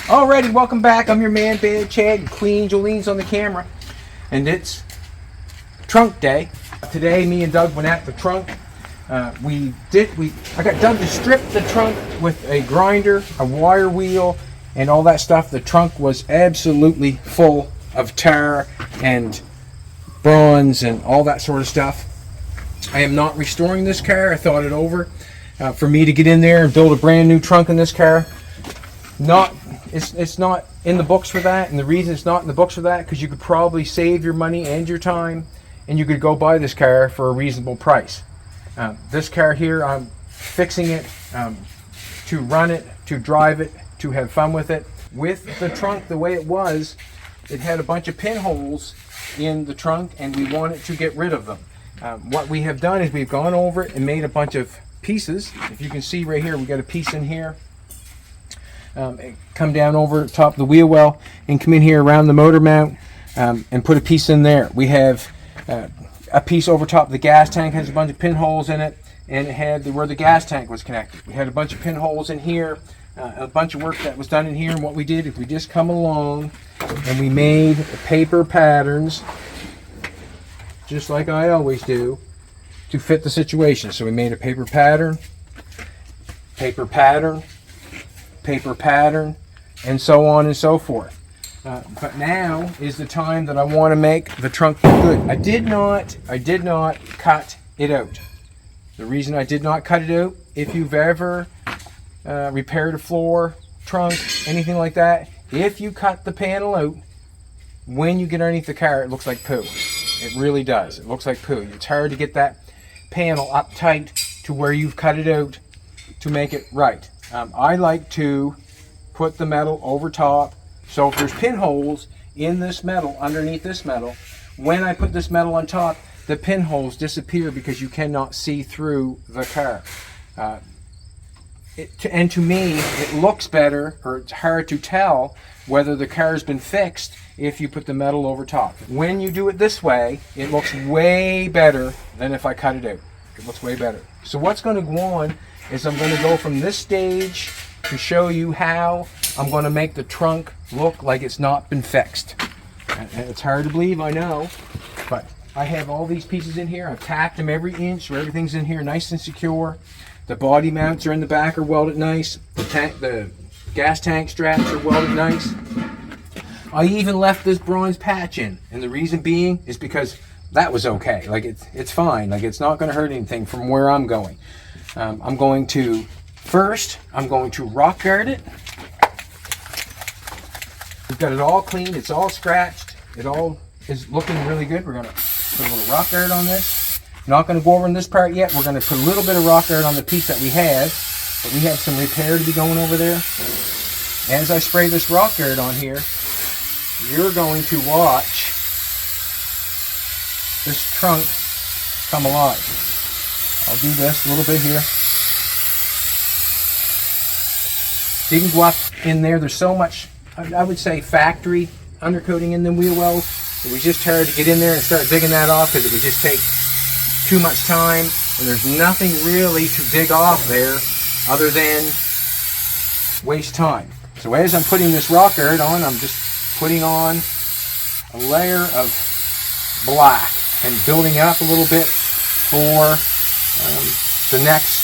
Alrighty, welcome back. I'm your man, Bad Chad, and Queen Jolene's on the camera. And it's trunk day. Today, me and Doug went at the trunk. I got Doug to strip the trunk with a grinder, a wire wheel, and all that stuff. The trunk was absolutely full of tar and bronze and all that sort of stuff. I am not restoring this car. I thought it over. For me to get in there and build a brand new trunk in this car, it's not in the books for that. And the reason it's not in the books for that, because you could probably save your money and your time, and you could go buy this car for a reasonable price. This car here, I'm fixing it to run it, to drive it, to have fun with it. With the trunk the way it was, it had a bunch of pinholes in the trunk, and we wanted to get rid of them. What we have done is we've gone over it and made a bunch of pieces. If you can see right here, we got a piece in here. Come down over top of the wheel well and come in here around the motor mount and put a piece in there. We have a piece over top of the gas tank, has a bunch of pinholes in it, and it had where the gas tank was connected. We had a bunch of pinholes in here, a bunch of work that was done in here, and what we did is we just come along and we made paper patterns, just like I always do, to fit the situation. So we made a paper pattern, paper pattern, paper pattern, and so on and so forth. But now is the time that I want to make the trunk look good. I did not cut it out. The reason I did not cut it out, if you've ever repaired a floor, trunk, anything like that, if you cut the panel out, when you get underneath the car, it looks like poo. It really does. It looks like poo. It's hard to get that panel up tight to where you've cut it out to make it right. I like to put the metal over top, so if there's pinholes in this metal, underneath this metal, when I put this metal on top, the pinholes disappear because you cannot see through the car. And to me, it looks better, or it's hard to tell whether the car's been fixed if you put the metal over top. When you do it this way, it looks way better than if I cut it out. It looks way better. So what's going to go on is I'm going to go from this stage to show you how I'm going to make the trunk look like it's not been fixed. And it's hard to believe, I know, but I have all these pieces in here. I've tacked them every inch, so everything's in here nice and secure. The body mounts are in the back, are welded nice. The gas tank straps are welded nice. I even left this bronze patch in, and the reason being is because that was okay. Like it's fine. Like it's not going to hurt anything from where I'm going. I'm going to rock guard it. We've got it all cleaned. It's all scratched. It all is looking really good. We're going to put a little rock guard on this. Not going to go over in this part yet. We're going to put a little bit of rock guard on the piece that we had, but we have some repair to be going over there. As I spray this rock guard on here, you're going to watch this trunk come alive. I'll do this a little bit here. So you can go up in there. There's so much, I would say, factory undercoating in the wheel wells. It was just hard to get in there and start digging that off because it would just take too much time, and there's nothing really to dig off there other than waste time. So as I'm putting this rock guard on, I'm just putting on a layer of black and building up a little bit for the next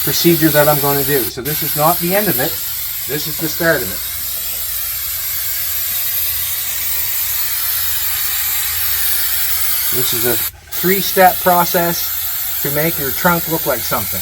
procedure that I'm going to do. So this is not the end of it. This is the start of it. This is a 3-step process to make your trunk look like something.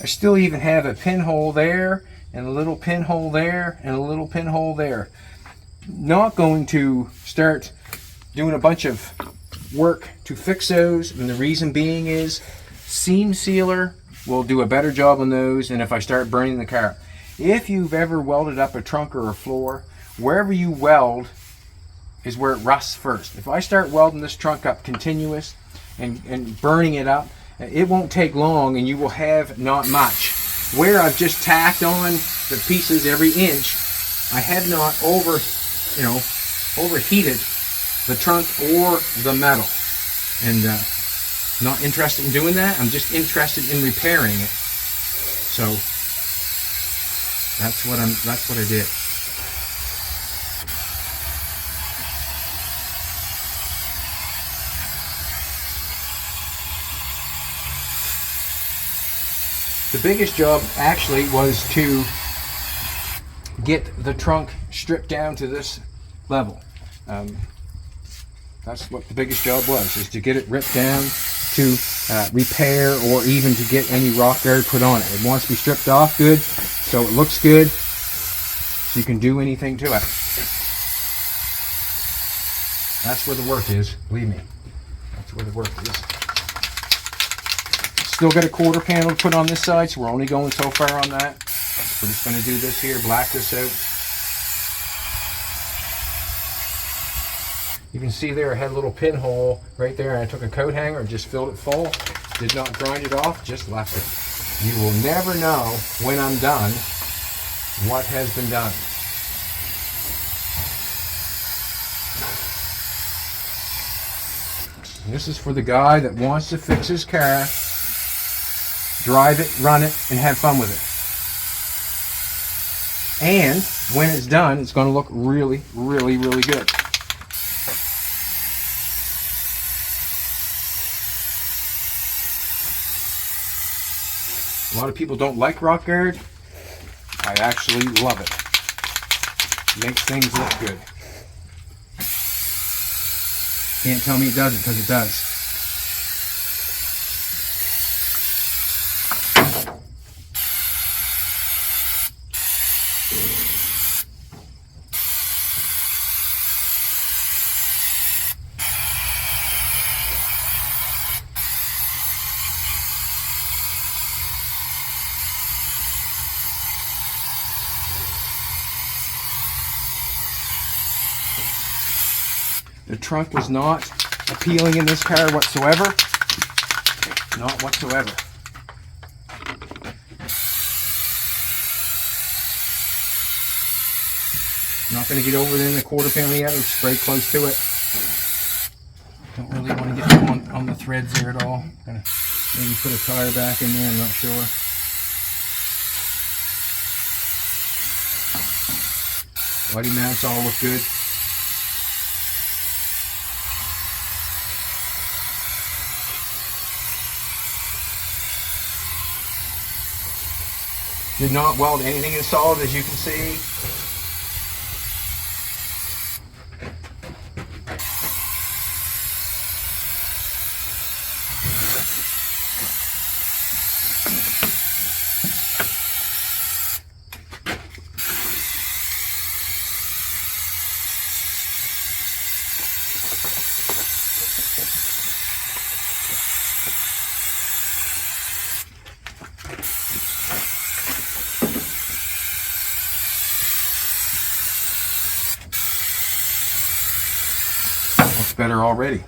I still even have a pinhole there, and a little pinhole there, and a little pinhole there. Not going to start doing a bunch of work to fix those, and the reason being is seam sealer will do a better job on those than if I start burning the car. If you've ever welded up a trunk or a floor, wherever you weld is where it rusts first. If I start welding this trunk up continuous and burning it up, it won't take long and you will have not much. Where I've just tacked on the pieces every inch, I have not overheated the trunk or the metal. And not interested in doing that. I'm just interested in repairing it. So that's what I did. The biggest job actually was to get the trunk stripped down to this level. That's what the biggest job was, is to get it ripped down to repair or even to get any rock guard put on it. It wants to be stripped off good so it looks good so you can do anything to it. That's where the work is, believe me. That's where the work is. Still got a quarter panel to put on this side, so we're only going so far on that. We're just going to do this here, black this out. You can see there I had a little pinhole right there, and I took a coat hanger and just filled it full. Did not grind it off, just left it. You will never know when I'm done what has been done. And this is for the guy that wants to fix his car, drive it, run it, and have fun with it. And when it's done, it's going to look really, really, really good. A lot of people don't like rock guard. I actually love it. It makes things look good. Can't tell me it doesn't, because it does. The trunk was not appealing in this car whatsoever. Not whatsoever. Not going to get over there in the quarter panel yet. It's very close to it. Don't really want to get on the threads there at all. Gonna maybe put a tire back in there, I'm not sure. Body mounts all look good. Did not weld anything in solid, as you can see. Looks better already.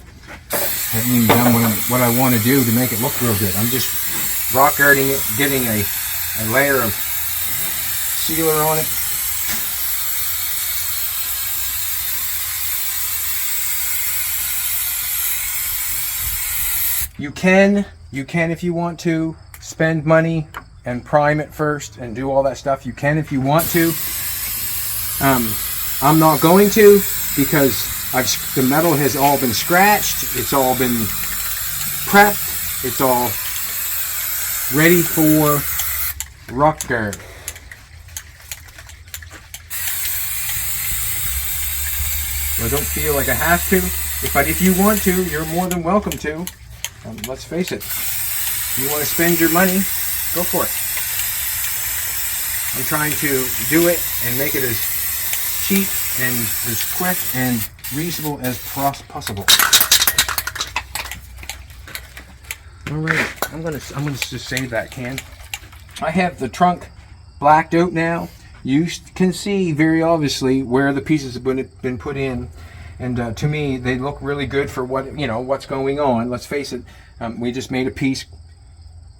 Haven't even done what I want to do to make it look real good. I'm just rock guarding it, getting a layer of sealer on it. You can if you want to spend money and prime it first and do all that stuff. You can if you want to. I'm not going to, because the metal has all been scratched, it's all been prepped, it's all ready for rock guard. I don't feel like I have to, but if you want to, you're more than welcome to. Let's face it, you want to spend your money, go for it. I'm trying to do it and make it as cheap and as quick and reasonable as possible. All right, I'm gonna just save that can. I have the trunk blacked out now. You can see very obviously where the pieces have been put in, and to me they look really good for what, you know, what's going on. Let's face it, we just made a piece,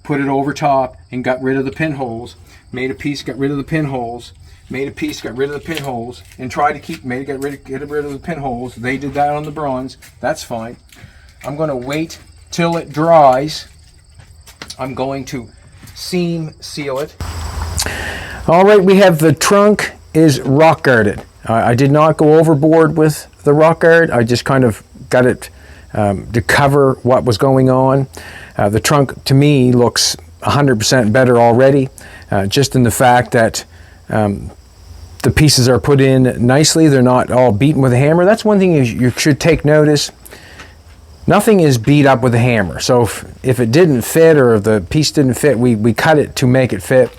put it over top, and got rid of the pinholes. Made a piece, got rid of the pinholes. Made a piece, got rid of the pinholes, and tried to get rid of the pinholes. They did that on the bronze. That's fine. I'm going to wait till it dries. I'm going to seam seal it. All right, we have the trunk is rock guarded. I did not go overboard with the rock guard. I just kind of got it to cover what was going on. The trunk to me looks 100% better already, just in the fact that the pieces are put in nicely. They're not all beaten with a hammer. That's one thing you should take notice. Nothing is beat up with a hammer. So if it didn't fit, or if the piece didn't fit, we cut it to make it fit.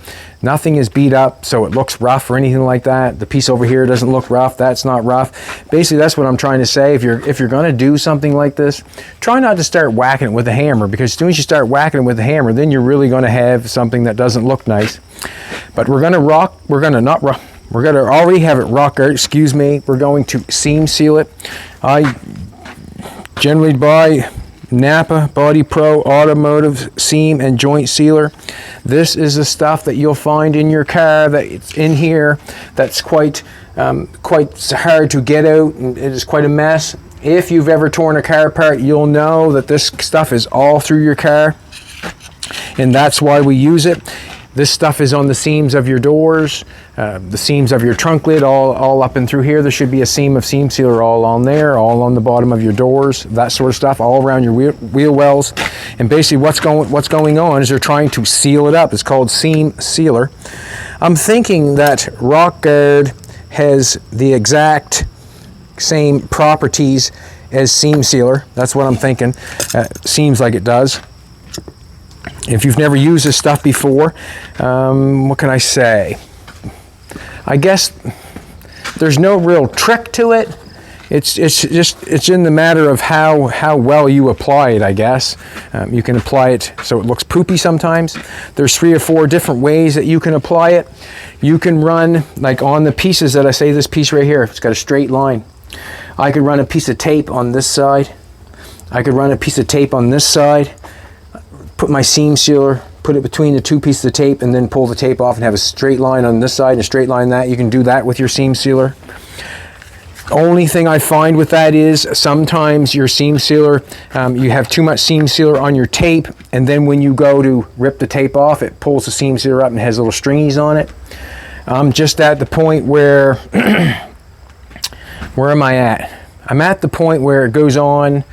Nothing is beat up so it looks rough or anything like that. The piece over here doesn't look rough. That's not rough. Basically, that's what I'm trying to say. If you're going to do something like this, try not to start whacking it with a hammer, because as soon as you start whacking it with a hammer, then you're really going to have something that doesn't look nice. But we're going to already have it rock guard, excuse me. We're going to seam seal it. I generally buy Napa Body Pro Automotive Seam and Joint Sealer. This is the stuff that you'll find in your car, that it's in here, that's quite hard to get out, and it is quite a mess. If you've ever torn a car apart, you'll know that this stuff is all through your car, and that's why we use it. This stuff is on the seams of your doors, the seams of your trunk lid, all up and through here. There should be a seam of seam sealer all on there, all on the bottom of your doors, that sort of stuff, all around your wheel wells. And basically what's going on is they're trying to seal it up. It's called seam sealer. I'm thinking that rock guard has the exact same properties as seam sealer. That's what I'm thinking. Seems like it does. If you've never used this stuff before, what can I say? I guess there's no real trick to it. It's in the matter of how well you apply it, I guess. You can apply it so it looks poopy sometimes. There's 3 or 4 different ways that you can apply it. You can run, like on the pieces that I say, this piece right here, it's got a straight line. I could run a piece of tape on this side. I could run a piece of tape on this side. Put my seam sealer, put it between the 2 pieces of tape, and then pull the tape off and have a straight line on this side and a straight line that. You can do that with your seam sealer. Only thing I find with that is sometimes your seam sealer, you have too much seam sealer on your tape, and then when you go to rip the tape off, it pulls the seam sealer up and has little stringies on it. I'm just at the point where, where am I at? I'm at the point where it goes on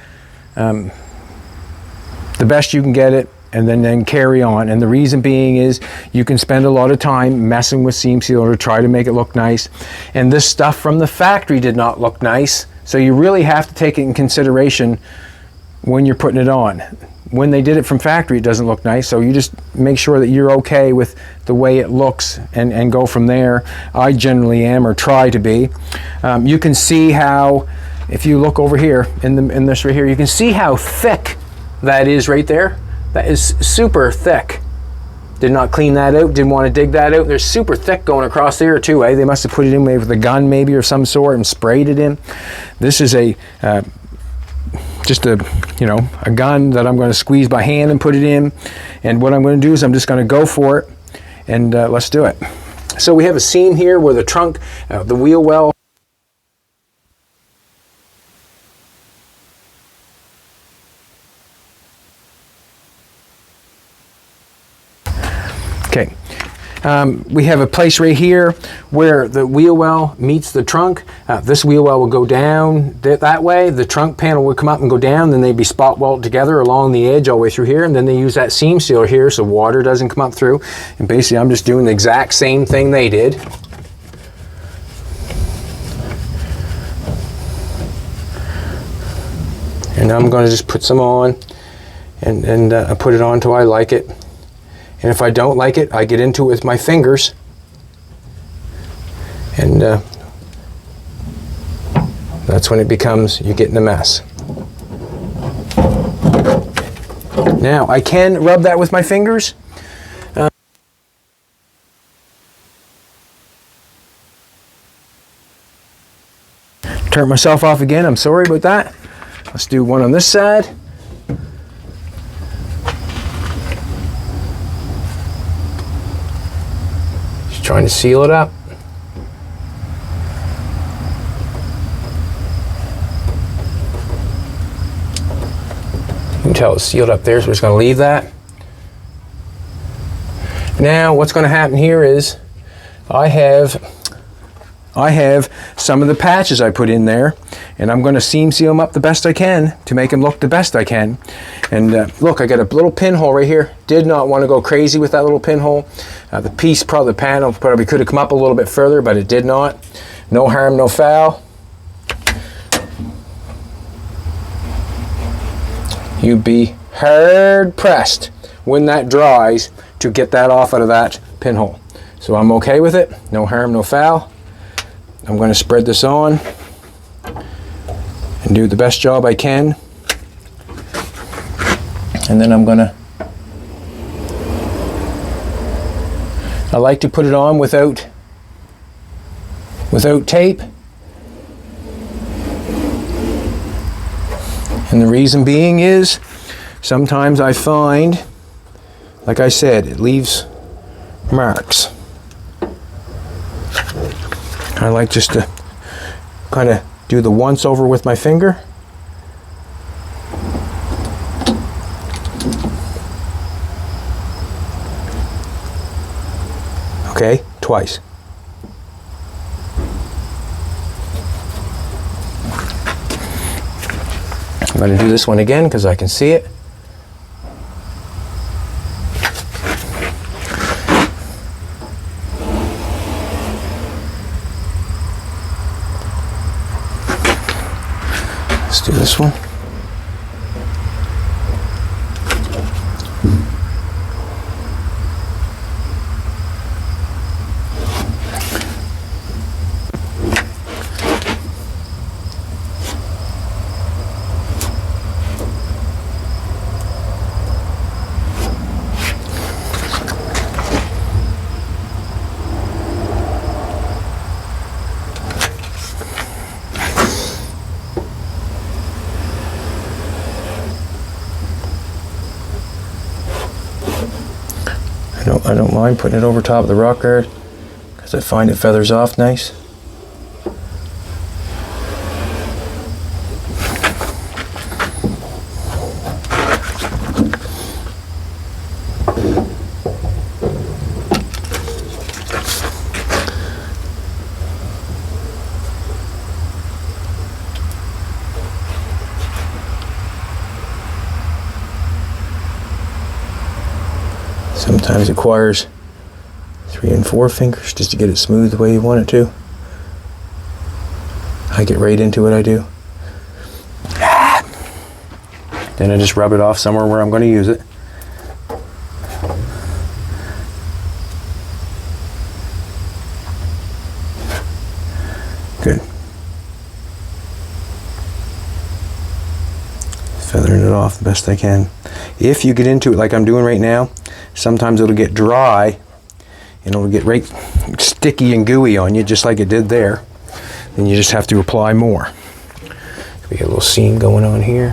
the best you can get it, and then carry on. And the reason being is you can spend a lot of time messing with seam sealer to try to make it look nice. And this stuff from the factory did not look nice, so you really have to take it in consideration when you're putting it on. When they did it from factory, it doesn't look nice, so you just make sure that you're okay with the way it looks and go from there. I generally am, or try to be. You can see how, if you look over here in this right here, you can see how thick that is right there. That is super thick. Did not clean that out, didn't want to dig that out. There's super thick going across there too, eh? They must have put it in maybe with a gun maybe or some sort and sprayed it in. This is just a gun that I'm going to squeeze by hand and put it in. And what I'm going to do is I'm just going to go for it, and let's do it. So we have a seam here where the trunk, the wheel well, okay. We have a place right here where the wheel well meets the trunk. This wheel well will go down that way. The trunk panel would come up and go down, then they'd be spot welded together along the edge all the way through here, and then they use that seam sealer here so water doesn't come up through. And basically I'm just doing the exact same thing they did. And I'm going to just put some on and put it on till I like it. And if I don't like it, I get into it with my fingers, and that's when it becomes, you get in a mess. Now, I can rub that with my fingers. Turn myself off again, I'm sorry about that. Let's do one on this side. Just trying to seal it up. You can tell it's sealed up there, so we're just going to leave that. Now, what's going to happen here is I have some of the patches I put in there, and I'm going to seam seal them up the best I can to make them look the best I can. And look, I got a little pinhole right here. Did not want to go crazy with that little pinhole. The piece, probably the panel, probably could have come up a little bit further, but it did not. No harm, no foul. You'd be hard pressed when that dries to get that off out of that pinhole. So I'm okay with it. No harm, no foul. I'm going to spread this on and do the best job I can. And then I like to put it on without tape. And the reason being is sometimes I find, like I said, it leaves marks. I like just to kind of do the once over with my finger. Okay, twice. I'm going to do this one again because I can see it. Let's do this one. I don't mind putting it over top of the rock guard because I find it feathers off nice. Sometimes it requires 3 and 4 fingers just to get it smooth the way you want it to. I get right into it, I do. Then I just rub it off somewhere where I'm going to use it. Good. Feathering it off the best I can. If you get into it like I'm doing right now, sometimes it'll get dry and it'll get right sticky and gooey on you just like it did there. Then you just have to apply more. We got a little seam going on here.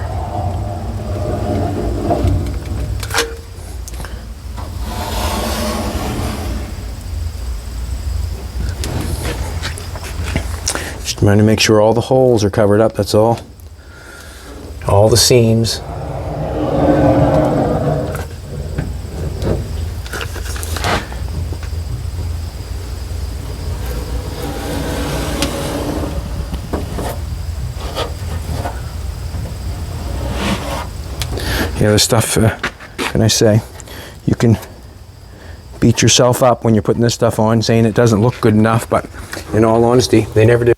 Just trying to make sure all the holes are covered up, that's all. All the seams. The other stuff, can I say, you can beat yourself up when you're putting this stuff on, saying it doesn't look good enough, but in all honesty, they never do.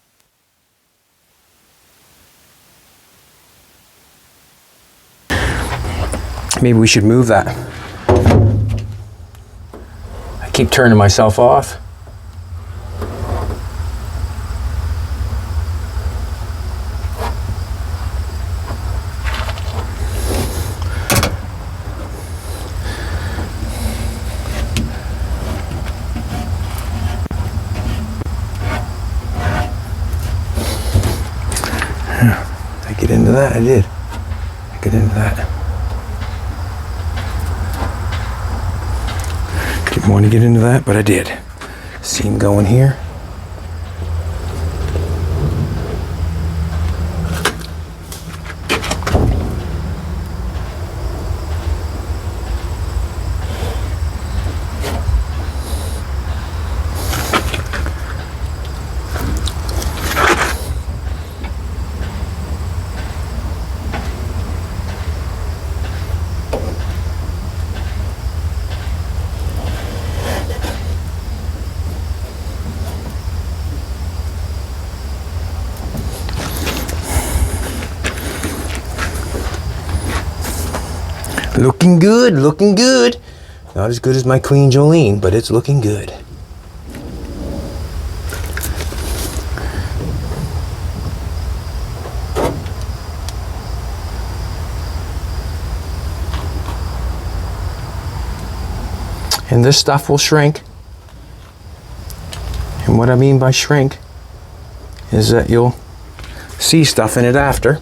Maybe we should move that. I keep turning myself off. get into that. I did. Get into that. Didn't want to get into that, but I did. Seam going here. Looking good, looking good. Not as good as my Queen Jolene, but it's looking good. And this stuff will shrink. And what I mean by shrink is that you'll see stuff in it after.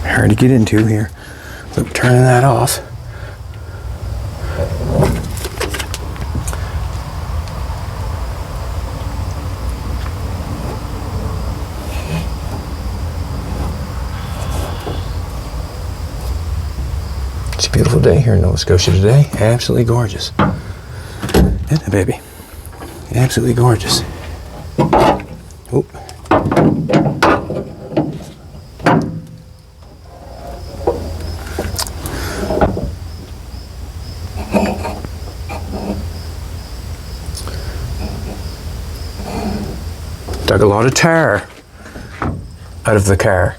Hard to get into here. Look, turning that off. It's a beautiful day here in Nova Scotia today. Absolutely gorgeous. Isn't it, baby? Absolutely gorgeous. Oop. Dug a lot of tar out of the car.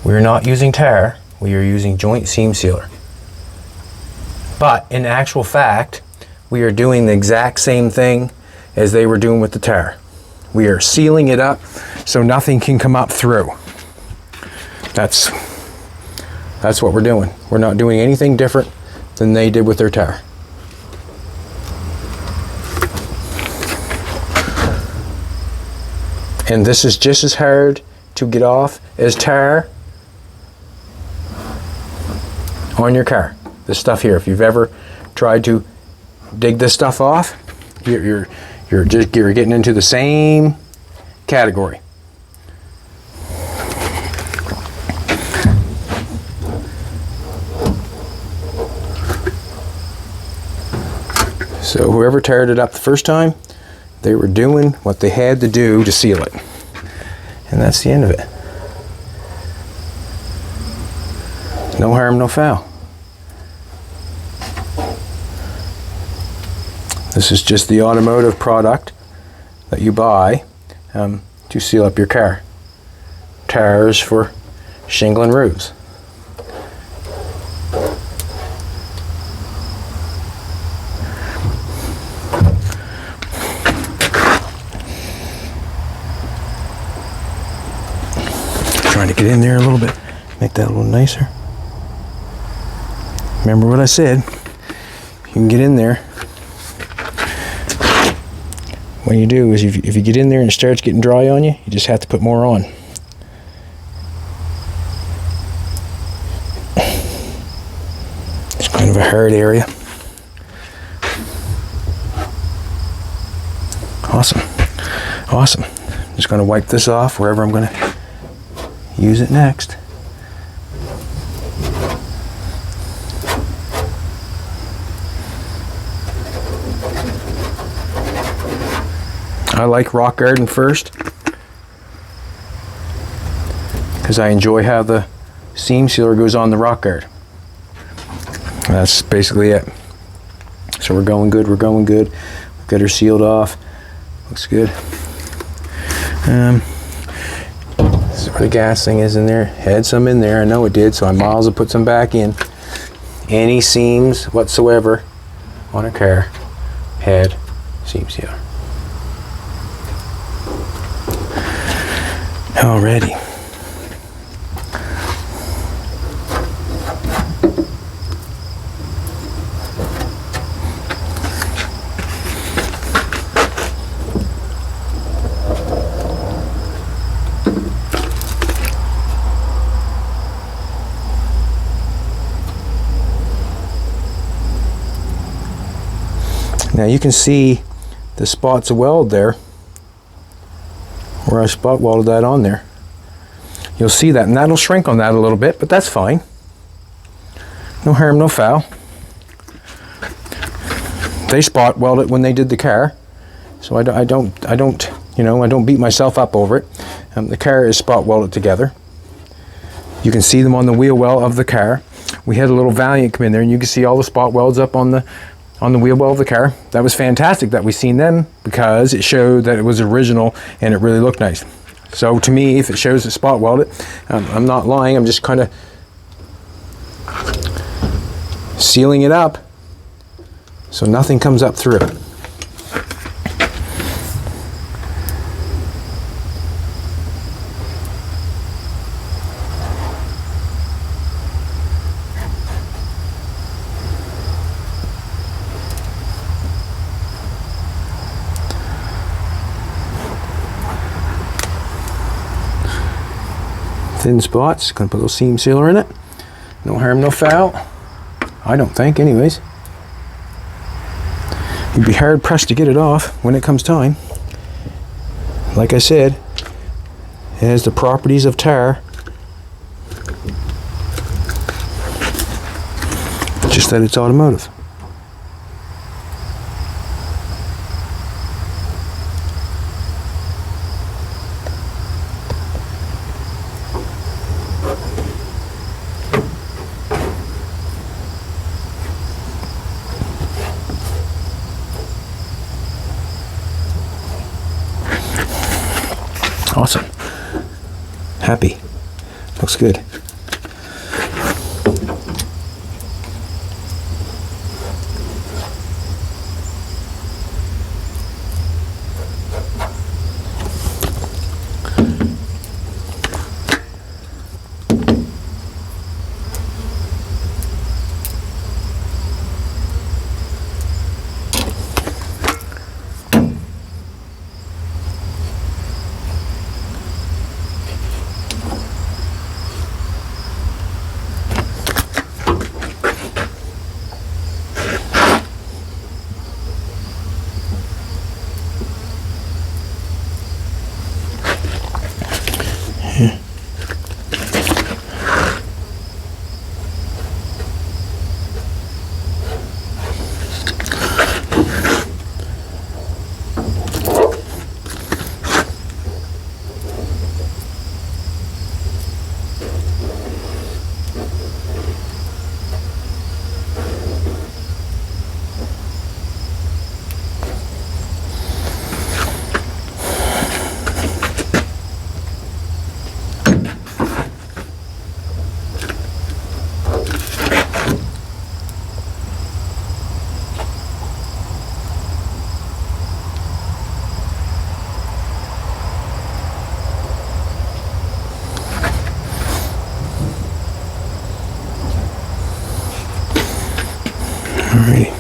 We're not using tar, we are using joint seam sealer. But in actual fact, we are doing the exact same thing as they were doing with the tar. We are sealing it up so nothing can come up through. That's what we're doing. We're not doing anything different than they did with their tar. And this is just as hard to get off as tar on your car. This stuff here, if you've ever tried to dig this stuff off, you're getting into the same category. So whoever tarred it up the first time, they were doing what they had to do to seal it. And that's the end of it. No harm, no foul. This is just the automotive product that you buy to seal up your car. Tires for shingling roofs. Trying to get in there a little bit, make that a little nicer. Remember what I said, you can get in there. What you do is if you get in there and it starts getting dry on you, you just have to put more on. It's kind of a hard area. Awesome. Awesome. I'm just going to wipe this off wherever I'm going to use it next. I like rock garden first because I enjoy how the seam sealer goes on the rock guard. That's basically it. So we're going good, we're going good. We've got her sealed off. Looks good. So the gas thing is in there. Had some in there, I know it did, so I might as well put some back in. Any seams whatsoever on a car had seam sealer. Alrighty. Now you can see the spots of weld there, where I spot welded that on there. You'll see that, and that'll shrink on that a little bit, but that's fine. No harm, no foul. They spot weld it when they did the car, so I don't you know, I don't beat myself up over it. The car is spot welded together. You can see them on the wheel well of the car. We had a little Valiant come in there, and you can see all the spot welds up on the wheel well of the car. That was fantastic that we seen them, because it showed that it was original and it really looked nice. So to me, if it shows it's spot welded, I'm not lying. I'm just kind of sealing it up so nothing comes up through it. Thin spots, gonna put a little seam sealer in it. No harm, no foul. I don't think, anyways. You'd be hard pressed to get it off when it comes time. Like I said, it has the properties of tar, just that it's automotive. Awesome. Happy. Looks good. Alrighty.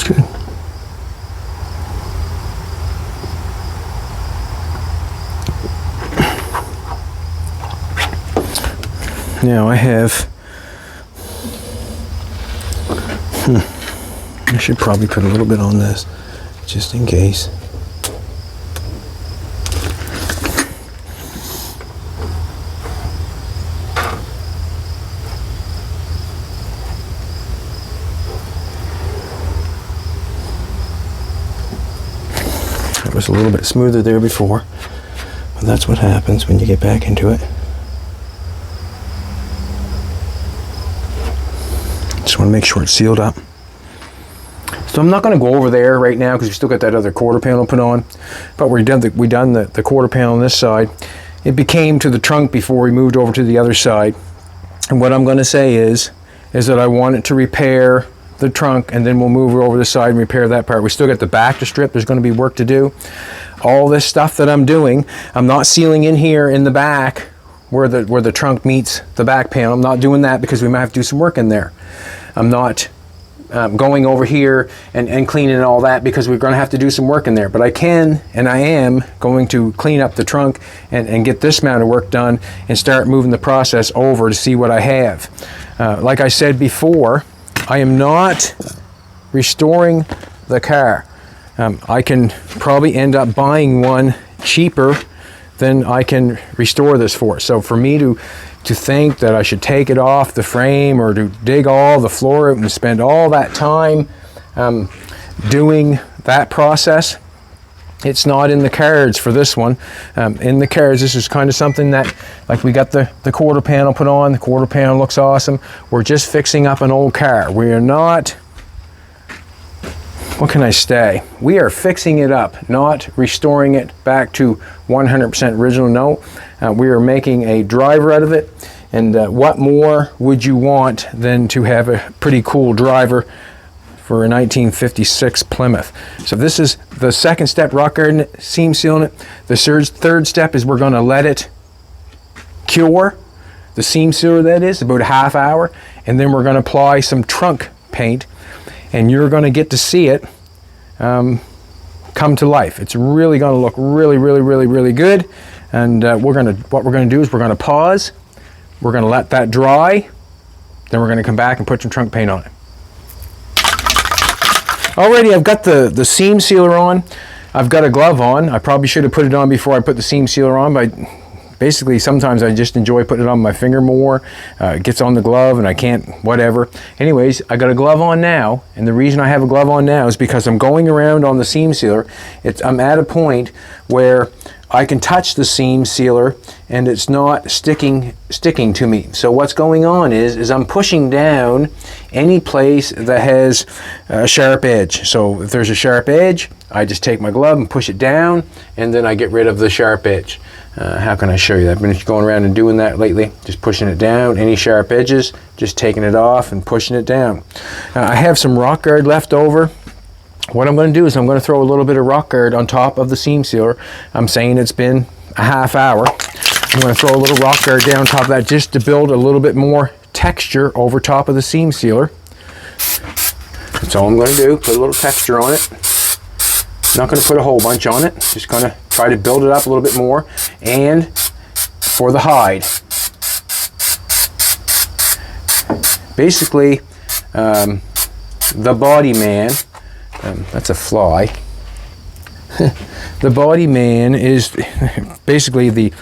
Good. Now I have, I should probably put a little bit on this, just in case. It was a little bit smoother there before, but that's what happens when you get back into it. Just want to make sure it's sealed up. So I'm not going to go over there right now because we still got that other quarter panel put on. But we done the quarter panel on this side. It became to the trunk before we moved over to the other side. And what I'm going to say is that I want it to repair the trunk, and then we'll move over the side and repair that part. We still got the back to strip. There's going to be work to do. All this stuff that I'm doing, I'm not sealing in here in the back where the trunk meets the back panel. I'm not doing that because we might have to do some work in there. I'm not going over here and cleaning all that because we're going to have to do some work in there. But I can, and I am going to clean up the trunk and get this amount of work done and start moving the process over to see what I have. Like I said before, I am not restoring the car. I can probably end up buying one cheaper than I can restore this for. So for me to think that I should take it off the frame or to dig all the floor out and spend all that time doing that process, it's not in the cards for this one. In the cards, this is kind of something that, like, we got the quarter panel put on. The quarter panel looks awesome. We're just fixing up an old car. We are not, what can I say? We are fixing it up, not restoring it back to 100% original. No, we are making a driver out of it. And what more would you want than to have a pretty cool driver for a 1956 Plymouth? So this is the second step, rock guarding it, seam sealing it. The third step is we're going to let it cure. The seam sealer, that is, about a half hour. And then we're going to apply some trunk paint. And you're going to get to see it come to life. It's really going to look really, really, really, really good. And what we're going to do is we're going to pause. We're going to let that dry. Then we're going to come back and put some trunk paint on it. Already I've got the seam sealer on. I've got a glove on. I probably should have put it on before I put the seam sealer on, but basically sometimes I just enjoy putting it on my finger more. It gets on the glove and I can't, whatever. Anyways, I got a glove on now, and the reason I have a glove on now is because I'm going around on the seam sealer. I'm at a point where I can touch the seam sealer and it's not sticking to me. So what's going on is I'm pushing down any place that has a sharp edge. So if there's a sharp edge, I just take my glove and push it down, and then I get rid of the sharp edge. How can I show you that? I've been going around and doing that lately, just pushing it down. Any sharp edges, just taking it off and pushing it down. I have some rock guard left over. What I'm going to do is I'm going to throw a little bit of rock guard on top of the seam sealer. I'm saying it's been a half hour. I'm going to throw a little rock guard down on top of that just to build a little bit more texture over top of the seam sealer. That's all I'm going to do, put a little texture on it. Not going to put a whole bunch on it, just going to try to build it up a little bit more. And for the hide, basically the body man, that's a fly. The body man is basically the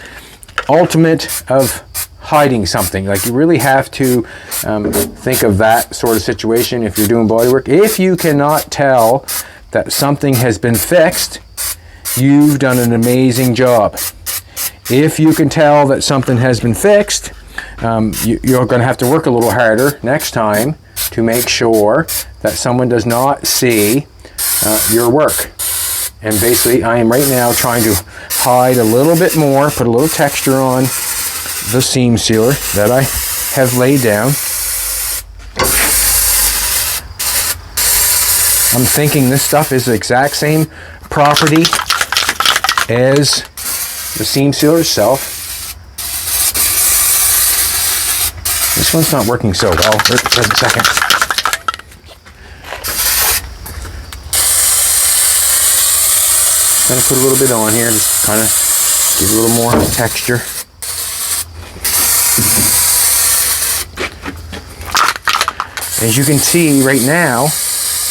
ultimate of hiding something. Like, you really have to think of that sort of situation if you're doing body work. If you cannot tell that something has been fixed, you've done an amazing job. If you can tell that something has been fixed, you're going to have to work a little harder next time to make sure that someone does not see your work. And basically, I am right now trying to hide a little bit more, put a little texture on the seam sealer that I have laid down. I'm thinking this stuff is the exact same property as the seam sealer itself. This one's not working so well. Wait a second. Gonna put a little bit on here, just kind of give it a little more texture. As you can see right now,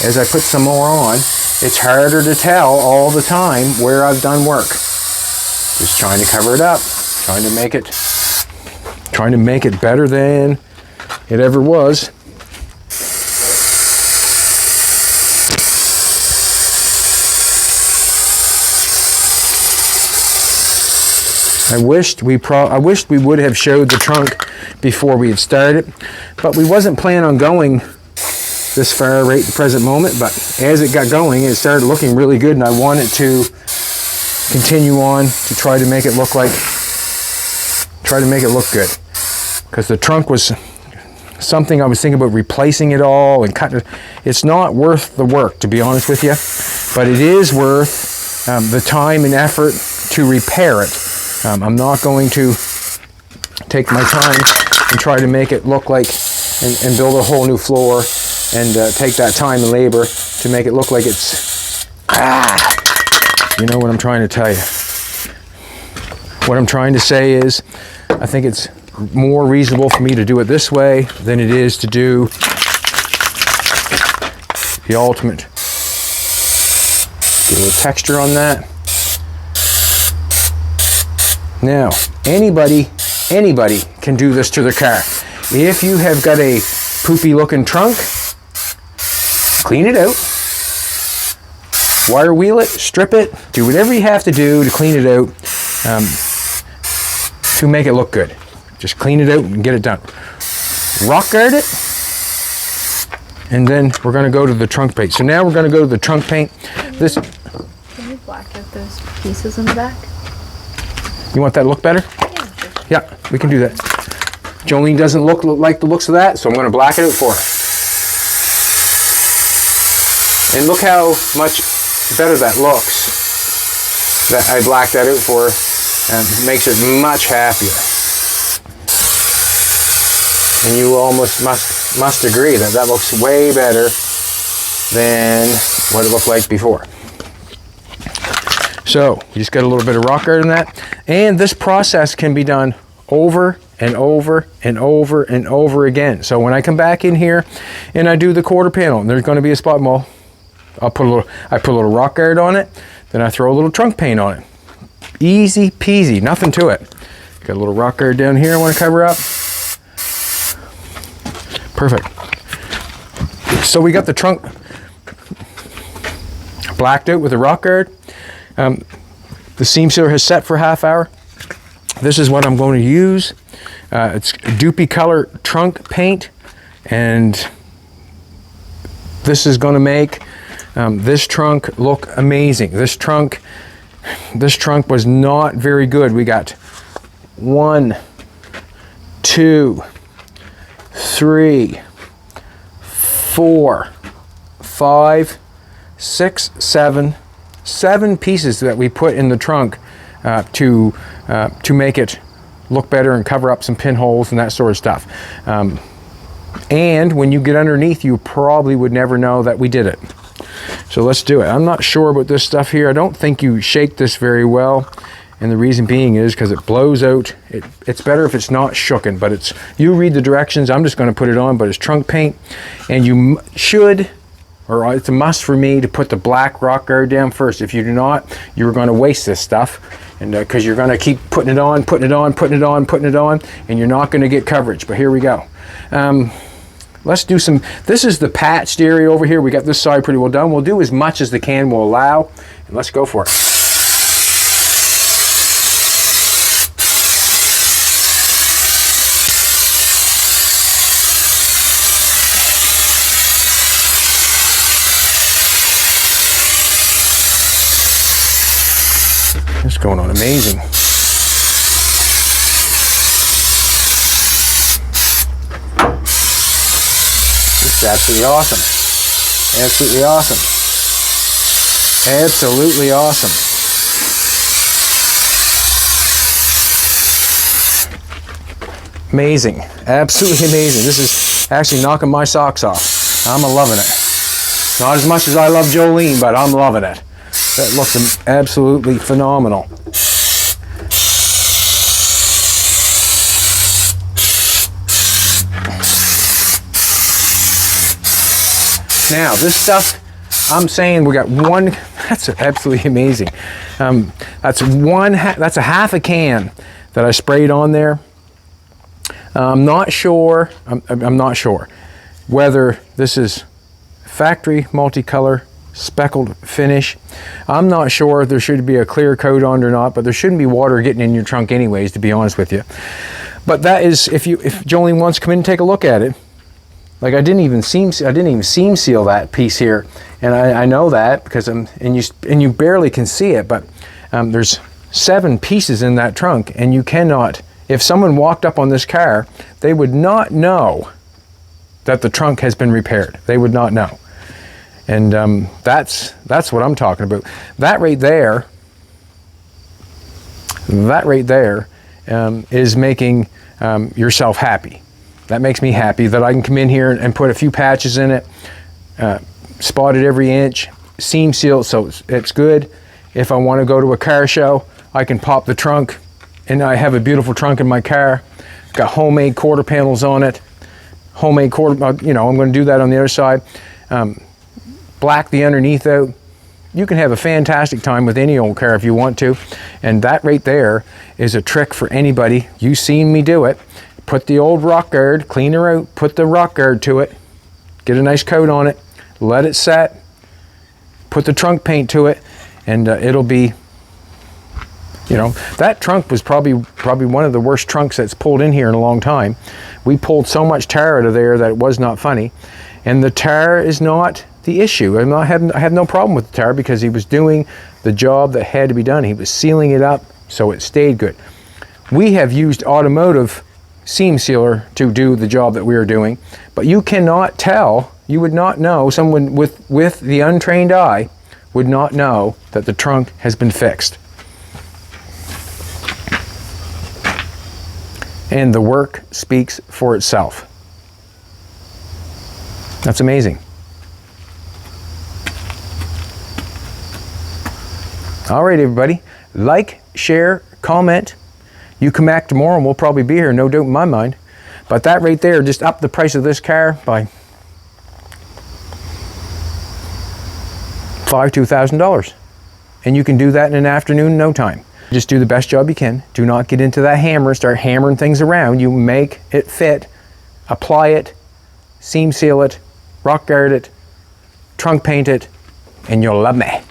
as I put some more on, it's harder to tell all the time where I've done work. Just trying to cover it up, trying to make it better than it ever was. I wished we would have showed the trunk before we had started, but we wasn't planning on going this far right at the present moment, but as it got going, it started looking really good, and I wanted to continue on to try to make it look good, because the trunk was something I was thinking about replacing it all and cutting it. It's not worth the work, to be honest with you, but it is worth the time and effort to repair it. I'm not going to take my time and try to make it look like and build a whole new floor and take that time and labor to make it look like it's, you know what I'm trying to tell you. What I'm trying to say is, I think it's more reasonable for me to do it this way than it is to do the ultimate. Get a little texture on that. Now, anybody can do this to their car. If you have got a poopy looking trunk, clean it out, wire wheel it, strip it, do whatever you have to do to clean it out to make it look good. Just clean it out and get it done. Rock guard it, and then we're going to go to the trunk paint. So now we're going to go to the trunk paint. Can you black out those pieces in the back? You want that to look better? Yeah, we can do that. Jolene doesn't look like the looks of that, so I'm going to black it out for her. And look how much better that looks. That I blacked that out for her, and it makes it much happier. And you almost must agree that that looks way better than what it looked like before. So you just got a little bit of rock guard in that, and this process can be done over and over and over and over again. So when I come back in here and I do the quarter panel, and there's going to be a spot, well, I put a little rock guard on it, then I throw a little trunk paint on it. Easy peasy, nothing to it. Got a little rock guard down here I want to cover up. Perfect. So we got the trunk blacked out with a rock guard. The seam sealer has set for half hour. This is what I'm going to use. It's Doopy Color trunk paint, and this is going to make this trunk look amazing. This trunk was not very good. We got 1, 2, 3, 4, 5, 6, 7 pieces that we put in the trunk to make it look better and cover up some pinholes and that sort of stuff. And when you get underneath, you probably would never know that we did it. So let's do it. I'm not sure about this stuff here. I don't think you shake this very well, and the reason being is because it blows out. It's better if it's not shooken, but it's, you read the directions. I'm just going to put it on, but it's trunk paint, and you should, or it's a must for me, to put the black rock guard down first. If you do not, you're going to waste this stuff, and because you're going to keep putting it on, and you're not going to get coverage. But here we go. Let's do some, this is the patched area over here. We got this side pretty well done. We'll do as much as the can will allow, and let's go for it. It's going on amazing. This is absolutely awesome. Absolutely awesome. Absolutely awesome. Amazing. Absolutely amazing. This is actually knocking my socks off. I'm loving it. Not as much as I love Jolene, but I'm loving it. That looks absolutely phenomenal. Now, this stuff, I'm saying we got one, that's absolutely amazing. That's a half a can that I sprayed on there. I'm not sure whether this is factory multicolor speckled finish. I'm not sure if there should be a clear coat on or not, but there shouldn't be water getting in your trunk anyways, to be honest with you. But that is, if Jolene wants to come in and take a look at it, Like I didn't even seam seal that piece here, and I know that because and you barely can see it, but there's 7 pieces in that trunk, and you cannot. If someone walked up on this car, they would not know that the trunk has been repaired. They would not know, and that's what I'm talking about. That right there is making yourself happy. That makes me happy that I can come in here and put a few patches in it, spot it every inch, seam seal so it's good. If I want to go to a car show, I can pop the trunk, and I have a beautiful trunk in my car. Got homemade quarter panels on it. Homemade quarter, you know, I'm going to do that on the other side. Black the underneath out. You can have a fantastic time with any old car if you want to. And that right there is a trick for anybody. You've seen me do it. Put the old rock guard, clean her out, put the rock guard to it, get a nice coat on it, let it set, put the trunk paint to it, and it'll be, you know, that trunk was probably one of the worst trunks that's pulled in here in a long time. We pulled so much tar out of there that it was not funny. And the tar is not the issue. I had no problem with the tar because he was doing the job that had to be done. He was sealing it up so it stayed good. We have used automotive seam sealer to do the job that we are doing, but you cannot tell, you would not know, someone with the untrained eye would not know that the trunk has been fixed. And the work speaks for itself. That's amazing. All right, everybody, like, share, comment. You come back tomorrow and we'll probably be here, no doubt in my mind. But that right there just upped the price of this car by $2,000. And you can do that in an afternoon in no time. Just do the best job you can. Do not get into that hammer, start hammering things around. You make it fit, apply it, seam seal it, rock guard it, trunk paint it, and you'll love me.